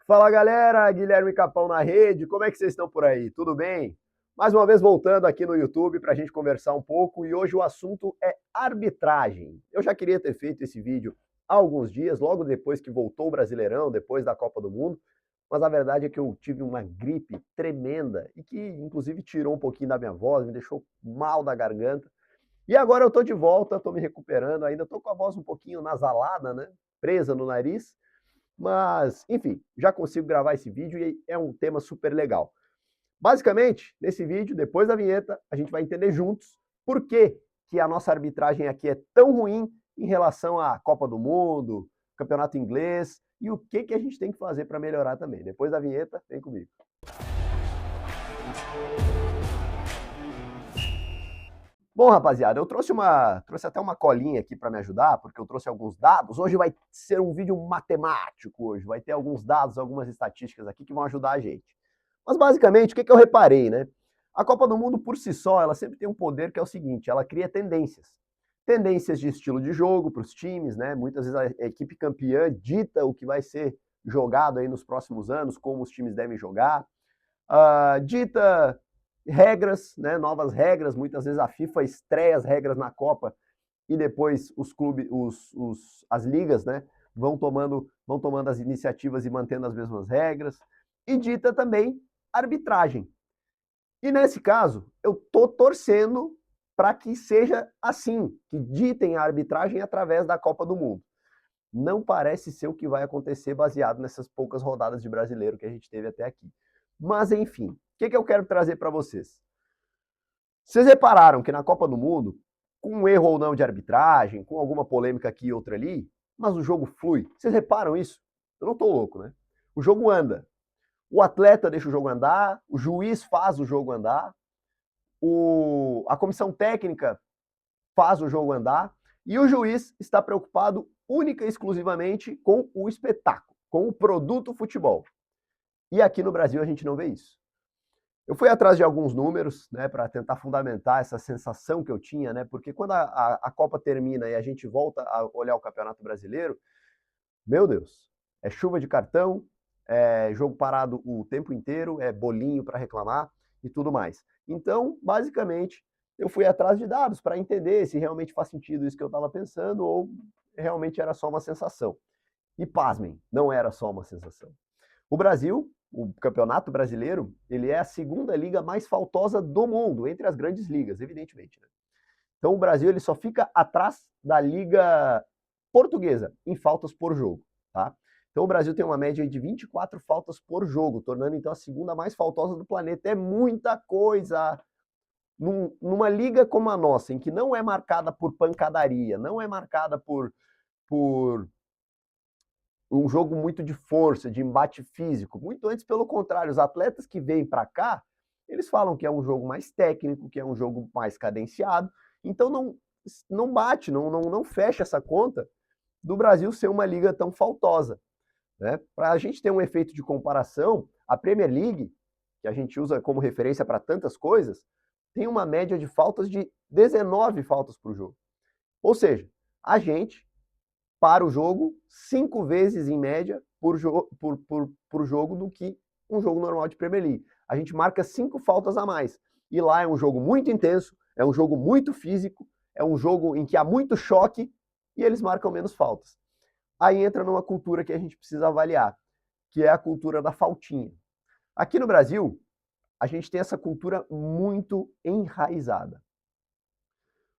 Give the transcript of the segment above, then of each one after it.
Fala galera, Guilherme Capão na rede, como é que vocês estão por aí? Tudo bem? Mais uma vez voltando aqui no YouTube para a gente conversar um pouco e hoje o assunto é arbitragem. Eu já queria ter feito esse vídeo há alguns dias, logo depois que voltou o Brasileirão, depois da Copa do Mundo, mas a verdade é que eu tive uma gripe tremenda e que inclusive tirou um pouquinho da minha voz, me deixou mal da garganta. E agora eu tô de volta, tô me recuperando, ainda tô com a voz um pouquinho nasalada, né? Presa no nariz, mas, enfim, já consigo gravar esse vídeo e é um tema super legal. Basicamente, nesse vídeo, depois da vinheta, a gente vai entender juntos por que a nossa arbitragem aqui é tão ruim em relação à Copa do Mundo, Campeonato Inglês e o que a gente tem que fazer para melhorar também. Depois da vinheta, vem comigo. Bom, rapaziada, eu trouxe até uma colinha aqui para me ajudar, porque eu trouxe alguns dados. Hoje vai ser um vídeo matemático hoje, vai ter alguns dados, algumas estatísticas aqui que vão ajudar a gente. Mas basicamente, o que eu reparei, né? A Copa do Mundo por si só, ela sempre tem um poder que é o seguinte, ela cria tendências. Tendências de estilo de jogo para os times, né? Muitas vezes a equipe campeã dita o que vai ser jogado aí nos próximos anos, como os times devem jogar. Dita regras, né, novas regras. Muitas vezes a FIFA estreia as regras na Copa e depois os clubes, as ligas, né, vão tomando as iniciativas e mantendo as mesmas regras. E dita também arbitragem. E nesse caso, eu tô torcendo para que seja assim, que ditem a arbitragem através da Copa do Mundo. Não parece ser o que vai acontecer baseado nessas poucas rodadas de brasileiro que a gente teve até aqui. Mas enfim, o que eu quero trazer para vocês? Vocês repararam que na Copa do Mundo, com um erro ou não de arbitragem, com alguma polêmica aqui e outra ali, mas o jogo flui. Vocês reparam isso? Eu não tô louco, né? O jogo anda. O atleta deixa o jogo andar, o juiz faz o jogo andar, a comissão técnica faz o jogo andar, e o juiz está preocupado única e exclusivamente com o espetáculo, com o produto futebol. E aqui no Brasil a gente não vê isso. Eu fui atrás de alguns números, né, para tentar fundamentar essa sensação que eu tinha, né, porque quando a Copa termina e a gente volta a olhar o Campeonato Brasileiro, meu Deus, é chuva de cartão, é jogo parado o tempo inteiro, é bolinho para reclamar e tudo mais. Então, basicamente, eu fui atrás de dados para entender se realmente faz sentido isso que eu estava pensando ou realmente era só uma sensação. E pasmem, não era só uma sensação. O Brasil, o Campeonato Brasileiro, ele é a segunda liga mais faltosa do mundo, entre as grandes ligas, evidentemente, né? Então o Brasil ele só fica atrás da Liga Portuguesa em faltas por jogo, tá? Então o Brasil tem uma média de 24 faltas por jogo, tornando então a segunda mais faltosa do planeta. É muita coisa. Numa liga como a nossa, em que não é marcada por pancadaria, não é marcada por um jogo muito de força, de embate físico. Muito antes, pelo contrário, os atletas que vêm para cá, eles falam que é um jogo mais técnico, que é um jogo mais cadenciado. Então não bate, não fecha essa conta do Brasil ser uma liga tão faltosa, né? Para a gente ter um efeito de comparação, a Premier League, que a gente usa como referência para tantas coisas, tem uma média de faltas de 19 faltas por jogo. Ou seja, a gente para o jogo 5 vezes em média por jogo do que um jogo normal de Premier League. A gente marca 5 faltas a mais. E lá é um jogo muito intenso, é um jogo muito físico, é um jogo em que há muito choque e eles marcam menos faltas. Aí entra numa cultura que a gente precisa avaliar, que é a cultura da faltinha. Aqui no Brasil, a gente tem essa cultura muito enraizada.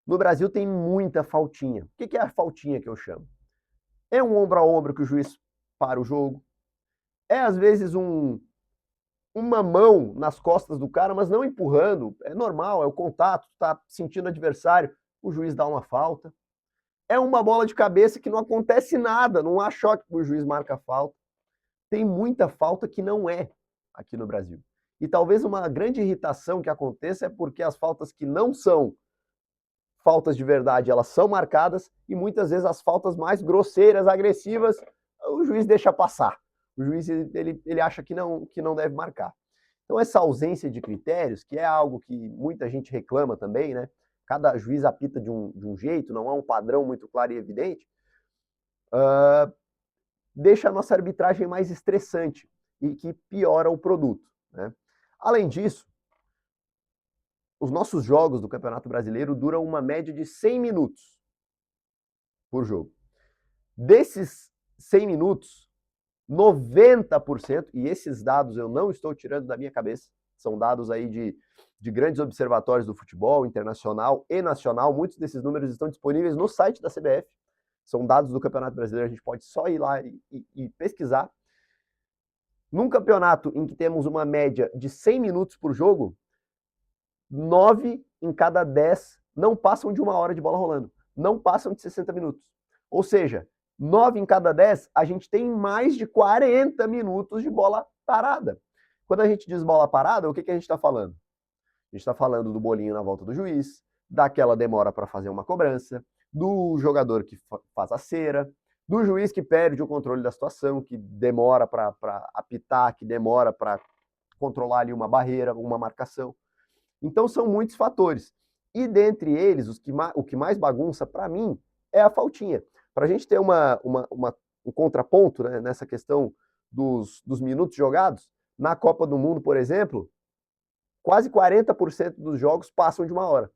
No Brasil tem muita faltinha. O que é a faltinha que eu chamo? É um ombro a ombro que o juiz para o jogo. É, às vezes, uma mão nas costas do cara, mas não empurrando. É normal, é o contato, tá sentindo o adversário, o juiz dá uma falta. É uma bola de cabeça que não acontece nada, não há choque, o juiz marca a falta. Tem muita falta que não é aqui no Brasil. E talvez uma grande irritação que aconteça é porque as faltas que não são faltas de verdade, elas são marcadas e muitas vezes as faltas mais grosseiras, agressivas, o juiz deixa passar. O juiz ele acha que não deve marcar. Então essa ausência de critérios, que é algo que muita gente reclama também, né? Cada juiz apita de um jeito, não há um padrão muito claro e evidente, deixa a nossa arbitragem mais estressante. e que piora o produto, né? Além disso, os nossos jogos do Campeonato Brasileiro duram uma média de 100 minutos por jogo. Desses 100 minutos, 90%, e esses dados eu não estou tirando da minha cabeça, são dados aí de grandes observatórios do futebol internacional e nacional, muitos desses números estão disponíveis no site da CBF, são dados do Campeonato Brasileiro, a gente pode só ir lá e pesquisar. Num campeonato em que temos uma média de 100 minutos por jogo, 9 em cada 10 não passam de 1 hora de bola rolando, não passam de 60 minutos. Ou seja, 9 em cada 10, a gente tem mais de 40 minutos de bola parada. Quando a gente diz bola parada, o que a gente está falando? A gente está falando do bolinho na volta do juiz, daquela demora para fazer uma cobrança, do jogador que faz a cera, do juiz que perde o controle da situação, que demora para apitar, que demora para controlar ali uma barreira, uma marcação. Então são muitos fatores. E dentre eles, o que mais bagunça, para mim, é a faltinha. Para a gente ter um contraponto, né, nessa questão dos minutos jogados, na Copa do Mundo, por exemplo, quase 40% dos jogos passam de 1 hora.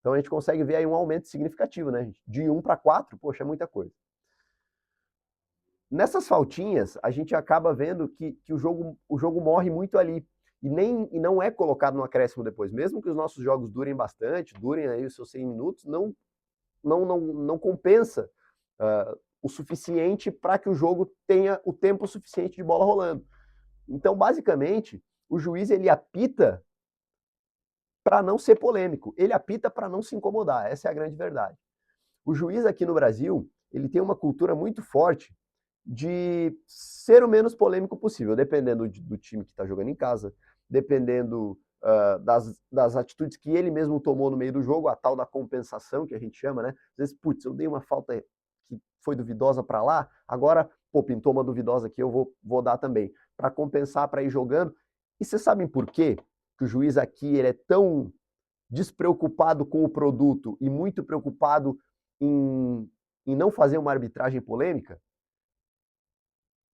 Então a gente consegue ver aí um aumento significativo, né, gente? De 1 para 4, poxa, é muita coisa. Nessas faltinhas, a gente acaba vendo que o jogo morre muito ali. E não é colocado no acréscimo depois. Mesmo que os nossos jogos durem bastante, durem aí os seus 100 minutos, não compensa o suficiente para que o jogo tenha o tempo suficiente de bola rolando. Então, basicamente, o juiz ele apita para não ser polêmico, ele apita para não se incomodar, essa é a grande verdade. O juiz aqui no Brasil, ele tem uma cultura muito forte de ser o menos polêmico possível, dependendo do time que está jogando em casa, dependendo das atitudes que ele mesmo tomou no meio do jogo, a tal da compensação que a gente chama, né? Às vezes, putz, eu dei uma falta que foi duvidosa para lá, agora, pô, pintou uma duvidosa aqui, eu vou dar também, para compensar, para ir jogando. E vocês sabem por quê? Que o juiz aqui ele é tão despreocupado com o produto e muito preocupado em não fazer uma arbitragem polêmica?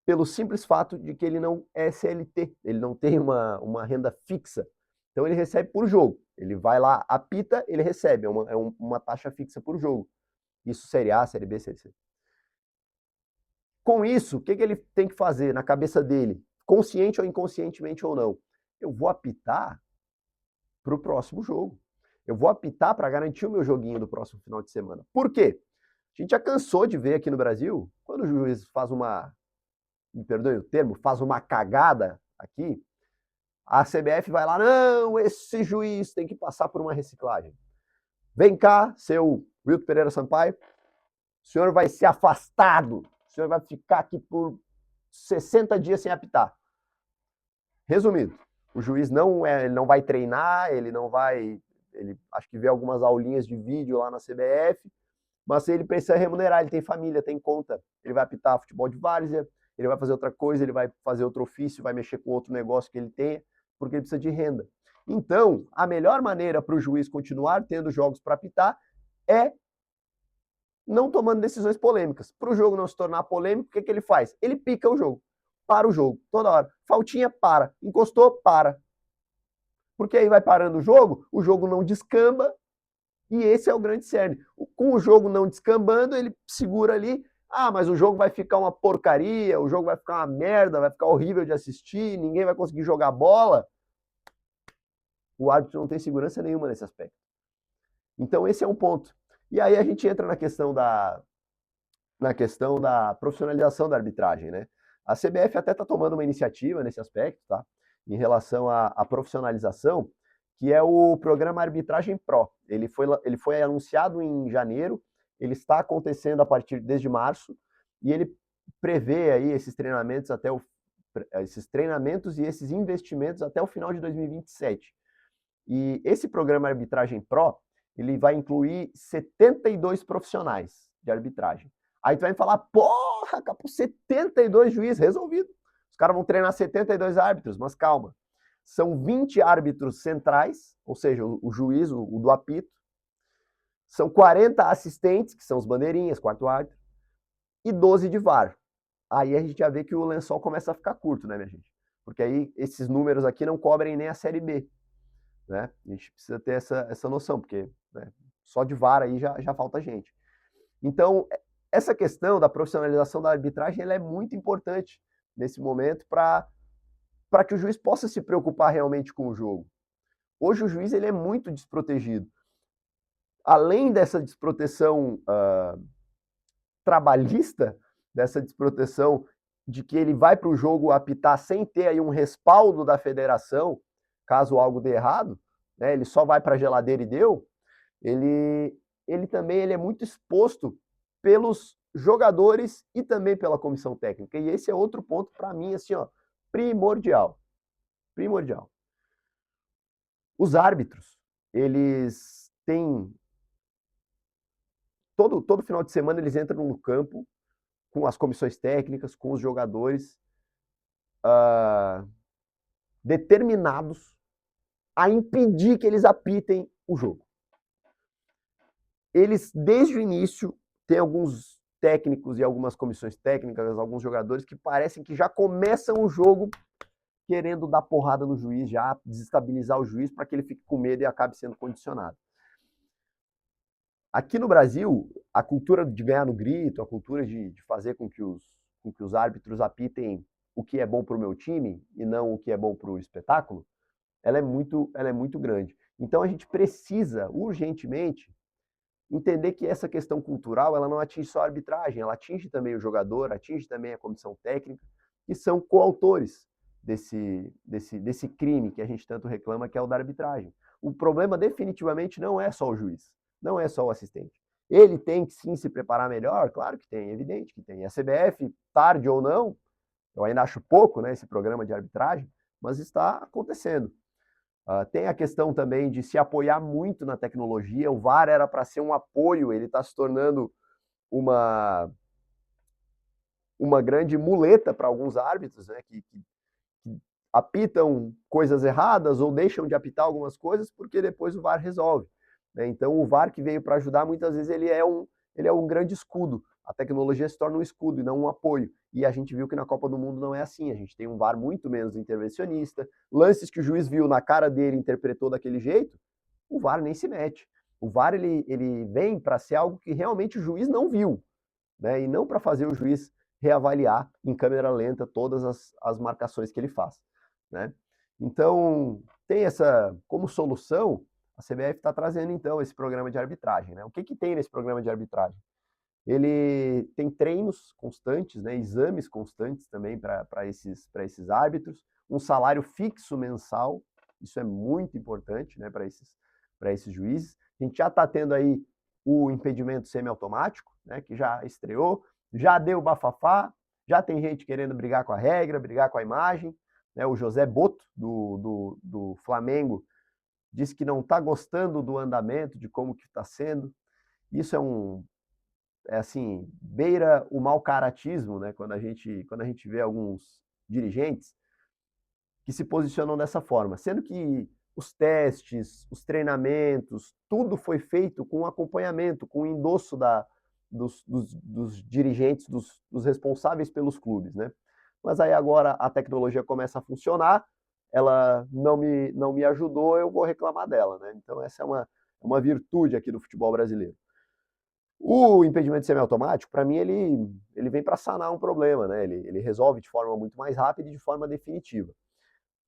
Pelo simples fato de que ele não é CLT, ele não tem uma renda fixa. Então ele recebe por jogo. Ele vai lá, apita, ele recebe, é uma taxa fixa por jogo. Isso Série A, Série B, Série C. Com isso, o que ele tem que fazer na cabeça dele, consciente ou inconscientemente ou não? Eu vou apitar para o próximo jogo. Eu vou apitar para garantir o meu joguinho do próximo final de semana. Por quê? A gente já cansou de ver aqui no Brasil, quando o juiz faz me perdoe o termo, faz uma cagada aqui, a CBF vai lá, não, esse juiz tem que passar por uma reciclagem. Vem cá, seu Wilton Pereira Sampaio, o senhor vai ser afastado, o senhor vai ficar aqui por 60 dias sem apitar. Resumido, o juiz ele não vai treinar, ele acho que vê algumas aulinhas de vídeo lá na CBF, mas ele precisa remunerar, ele tem família, tem conta, ele vai apitar futebol de várzea, ele vai fazer outra coisa, ele vai fazer outro ofício, vai mexer com outro negócio que ele tenha, porque ele precisa de renda. Então, a melhor maneira para o juiz continuar tendo jogos para apitar é não tomando decisões polêmicas. Para o jogo não se tornar polêmico, o que ele faz? Ele pica o jogo, para o jogo, toda hora. Faltinha, para. Encostou, para. Porque aí vai parando o jogo não descamba, e esse é o grande cerne. Com o jogo não descambando, ele segura ali, mas o jogo vai ficar uma porcaria, o jogo vai ficar uma merda, vai ficar horrível de assistir, ninguém vai conseguir jogar bola. O árbitro não tem segurança nenhuma nesse aspecto. Então esse é um ponto. E aí a gente entra na questão da profissionalização da arbitragem, né? A CBF até está tomando uma iniciativa nesse aspecto, tá? Em relação à profissionalização, que é o programa Arbitragem Pro. Ele foi anunciado em janeiro, ele está acontecendo desde março, e ele prevê aí esses treinamentos e esses investimentos até o final de 2027. E esse programa Arbitragem Pro, ele vai incluir 72 profissionais de arbitragem. Aí tu vai me falar, porra, capô, 72 juízes, resolvido. Os caras vão treinar 72 árbitros, mas calma. São 20 árbitros centrais, ou seja, o juiz, o do apito. São 40 assistentes, que são os bandeirinhas, quarto árbitro, e 12 de VAR. Aí a gente já vê que o lençol começa a ficar curto, né, minha gente? porque aí esses números aqui não cobrem nem a Série B, né? A gente precisa ter essa noção, porque, né, só de VAR aí já falta gente. Então, essa questão da profissionalização da arbitragem ela é muito importante nesse momento para que o juiz possa se preocupar realmente com o jogo. Hoje o juiz ele é muito desprotegido. Além dessa desproteção trabalhista, dessa desproteção de que ele vai para o jogo apitar sem ter aí um respaldo da federação, caso algo dê errado, né, ele só vai para a geladeira e deu, ele também ele é muito exposto pelos jogadores e também pela comissão técnica. E esse é outro ponto para mim assim, ó, primordial. Primordial. Os árbitros, eles têm todo final de semana eles entram no campo com as comissões técnicas, com os jogadores determinados a impedir que eles apitem o jogo. Eles, desde o início, tem alguns técnicos e algumas comissões técnicas, alguns jogadores que parecem que já começam o jogo querendo dar porrada no juiz, já desestabilizar o juiz para que ele fique com medo e acabe sendo condicionado. Aqui no Brasil, a cultura de ganhar no grito, a cultura de fazer com que os árbitros apitem o que é bom para o meu time e não o que é bom para o espetáculo, ela é muito grande. Então a gente precisa urgentemente entender que essa questão cultural ela não atinge só a arbitragem, ela atinge também o jogador, atinge também a comissão técnica, que são coautores desse crime que a gente tanto reclama, que é o da arbitragem. O problema definitivamente não é só o juiz, não é só o assistente. Ele tem que sim se preparar melhor? Claro que tem, é evidente que tem. A CBF, tarde ou não, eu ainda acho pouco, né, esse programa de arbitragem, mas está acontecendo. Tem a questão também de se apoiar muito na tecnologia. O VAR era para ser um apoio, ele está se tornando uma grande muleta para alguns árbitros, né, que apitam coisas erradas ou deixam de apitar algumas coisas porque depois o VAR resolve, né? Então o VAR que veio para ajudar, muitas vezes ele é um grande escudo. A tecnologia se torna um escudo e não um apoio. E a gente viu que na Copa do Mundo não é assim. A gente tem um VAR muito menos intervencionista. Lances que o juiz viu na cara dele, interpretou daquele jeito, o VAR nem se mete. O VAR ele vem para ser algo que realmente o juiz não viu, né? E não para fazer o juiz reavaliar em câmera lenta todas as marcações que ele faz, né? Então, tem essa, como solução, a CBF está trazendo então esse programa de arbitragem, né? O que tem nesse programa de arbitragem? Ele tem treinos constantes, né, exames constantes também para esses árbitros, um salário fixo mensal, isso é muito importante, né, para esses juízes. A gente já está tendo aí o impedimento semiautomático, né, que já estreou, já deu bafafá, já tem gente querendo brigar com a regra, brigar com a imagem, né? O José Boto, do Flamengo, disse que não está gostando do andamento, de como que está sendo. Isso assim, beira o mau caratismo, né? Quando a gente vê alguns dirigentes que se posicionam dessa forma, sendo que os testes, os treinamentos, tudo foi feito com acompanhamento, com endosso dos dirigentes, dos responsáveis pelos clubes, né? Mas aí agora a tecnologia começa a funcionar, ela não me ajudou, eu vou reclamar dela, né? Então essa é uma virtude aqui do futebol brasileiro. O impedimento semiautomático, para mim, ele vem para sanar um problema, né? Ele resolve de forma muito mais rápida e de forma definitiva.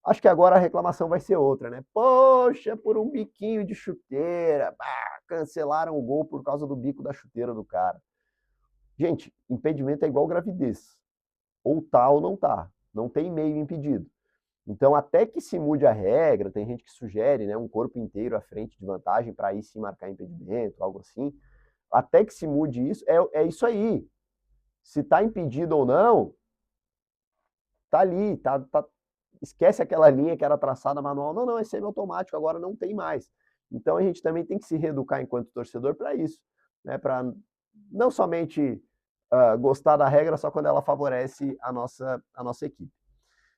Acho que agora a reclamação vai ser outra, né? Poxa, por um biquinho de chuteira, cancelaram o gol por causa do bico da chuteira do cara. Gente, impedimento é igual gravidez. Ou tá ou não tá. Não tem meio impedido. Então, até que se mude a regra, tem gente que sugere, né, um corpo inteiro à frente de vantagem para aí sim marcar impedimento, algo assim. Até que se mude isso, é isso aí. Se tá impedido ou não, tá ali, esquece aquela linha que era traçada manual. Não, é semiautomático, agora não tem mais. Então a gente também tem que se reeducar enquanto torcedor para isso, né? Para não somente gostar da regra só quando ela favorece a nossa equipe.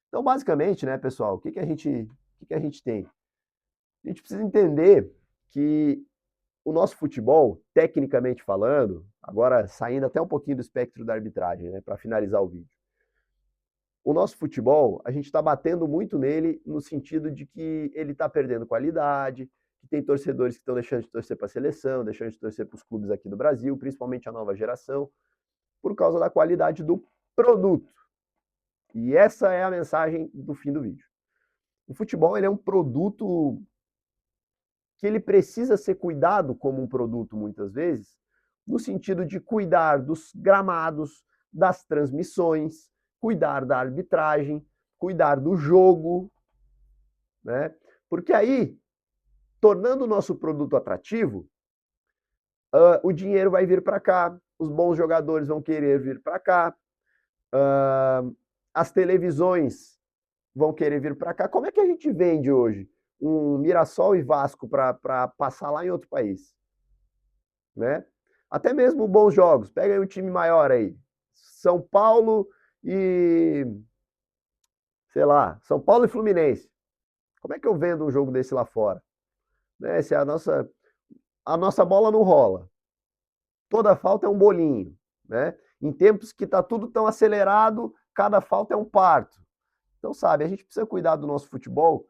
Então, basicamente, né, pessoal, o que a gente tem? A gente precisa entender que o nosso futebol, tecnicamente falando, agora saindo até um pouquinho do espectro da arbitragem, né, para finalizar o vídeo, o nosso futebol, a gente está batendo muito nele no sentido de que ele está perdendo qualidade, que tem torcedores que estão deixando de torcer para a seleção, deixando de torcer para os clubes aqui do Brasil, principalmente a nova geração, por causa da qualidade do produto. E essa é a mensagem do fim do vídeo. O futebol ele é um produto que ele precisa ser cuidado como um produto muitas vezes, no sentido de cuidar dos gramados, das transmissões, cuidar da arbitragem, cuidar do jogo, né? Porque aí, tornando o nosso produto atrativo, o dinheiro vai vir para cá, os bons jogadores vão querer vir para cá, as televisões vão querer vir para cá. Como é que a gente vende hoje um Mirassol e Vasco para passar lá em outro país? Né? Até mesmo bons jogos. Pega aí um time maior aí. São Paulo e... sei lá, São Paulo e Fluminense. Como é que eu vendo um jogo desse lá fora? Né? Se a nossa bola não rola. Toda falta é um bolinho. Né? Em tempos que está tudo tão acelerado, cada falta é um parto. Então, sabe, a gente precisa cuidar do nosso futebol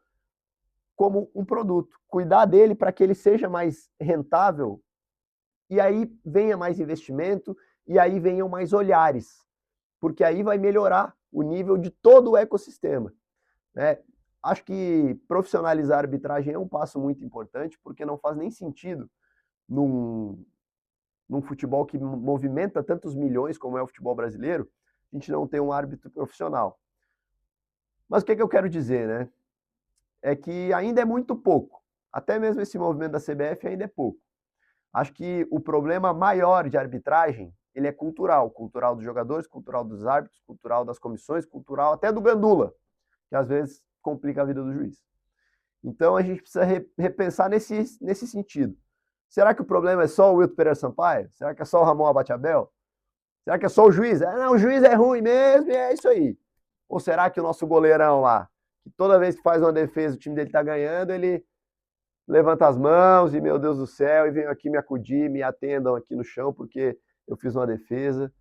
como um produto. Cuidar dele para que ele seja mais rentável e aí venha mais investimento e aí venham mais olhares, porque aí vai melhorar o nível de todo o ecossistema. Né? Acho que profissionalizar a arbitragem é um passo muito importante, porque não faz nem sentido num futebol que movimenta tantos milhões como é o futebol brasileiro, a gente não ter um árbitro profissional. Mas o que eu quero dizer, né? É que ainda é muito pouco. Até mesmo esse movimento da CBF ainda é pouco. Acho que o problema maior de arbitragem, ele é cultural. Cultural dos jogadores, cultural dos árbitros, cultural das comissões, cultural até do gandula, que às vezes complica a vida do juiz. Então a gente precisa repensar nesse sentido. Será que o problema é só o Wilton Pereira Sampaio? Será que é só o Ramon Abate-Abel? Será que é só o juiz? Não, o juiz é ruim mesmo e é isso aí. Ou será que o nosso goleirão lá, que toda vez que faz uma defesa o time dele tá ganhando, ele levanta as mãos e, meu Deus do céu, e venham aqui me acudir, me atendam aqui no chão, porque eu fiz uma defesa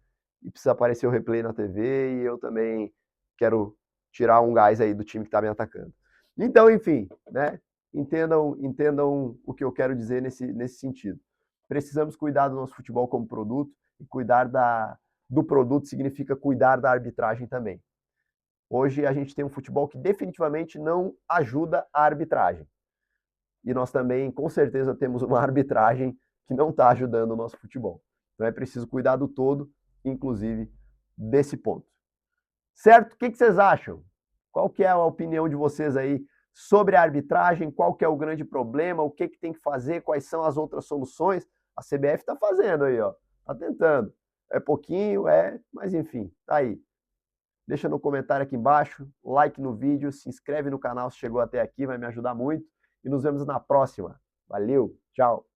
e precisa aparecer o replay na TV e eu também quero tirar um gás aí do time que está me atacando. Então, enfim, né? Entendam o que eu quero dizer nesse sentido. Precisamos cuidar do nosso futebol como produto e cuidar do produto significa cuidar da arbitragem também. Hoje a gente tem um futebol que definitivamente não ajuda a arbitragem. E nós também, com certeza, temos uma arbitragem que não está ajudando o nosso futebol. Então é preciso cuidar do todo, inclusive desse ponto. Certo? O que vocês acham? Qual que é a opinião de vocês aí sobre a arbitragem? Qual que é o grande problema? O que tem que fazer? Quais são as outras soluções? A CBF está fazendo aí, ó. Está tentando. É pouquinho, mas enfim, tá aí. Deixa no comentário aqui embaixo, like no vídeo, se inscreve no canal se chegou até aqui, vai me ajudar muito. E nos vemos na próxima. Valeu, tchau!